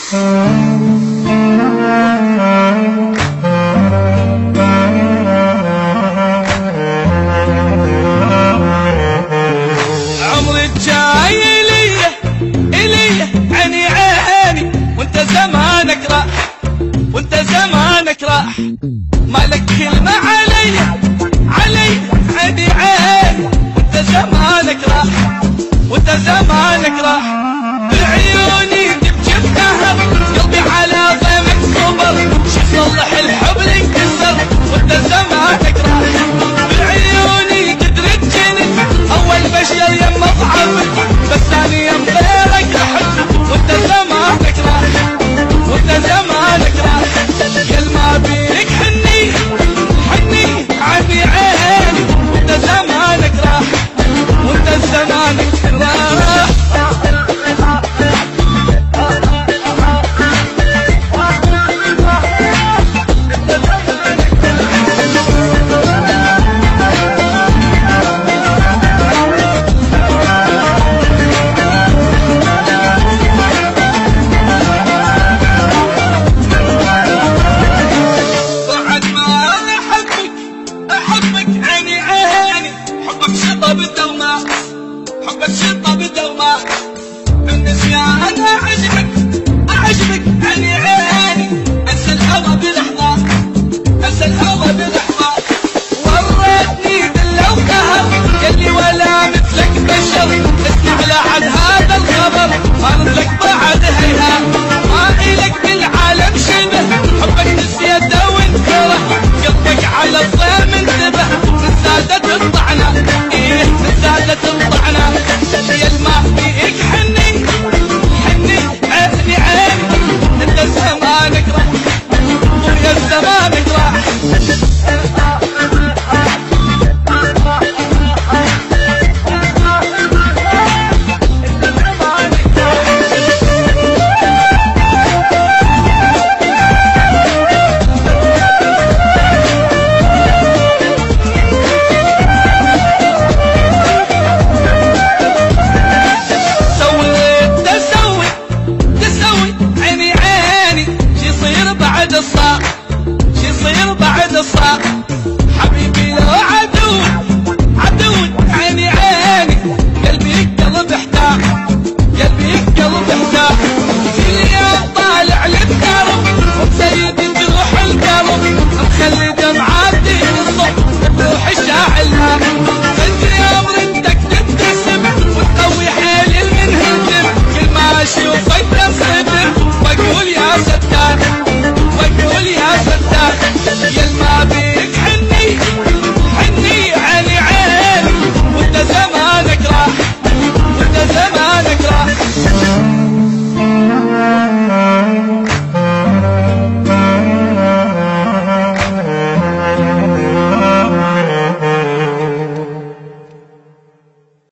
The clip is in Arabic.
عمري جاي إليه عيني عيني وانت زمانك راح، وانت زمانك راح، مالك كلمة علي عيني عيني وانت زمانك راح، وانت زمانك راح، بعيوني جبتها قلبي على ضيمك صبر، شو صلح الحب اللي انكسر وانت زمانك راح، بعيوني قدرت جنن اول بشر يم اضعف بس ثاني يم غيرك احب وانت زمانك راح، وانت زمانك راح، يل ما بيك حني عيني عيني وانت زمانك راح، وانت زمانك راح. حبك شطة بالدوام بالنسيان أعجبك عيني عيني أنسى الهوى بلحظة، أنسى الهوى بلحظة، وريتني دلوتها يلي ولا مثلك بشر، اسمع لعد هذا الخبر ما مثلك بعد هيها، ما إلك بالعالم شبه، حبك نسيته وانكره، قلبك على الضيم انتبه، من سادة الطعنة من سادة الطعنة، يل ما فيك حني عيني عيني انت زمانك راح، ويا زمانك راح. شي يصير بعد الصاق حبيبي لو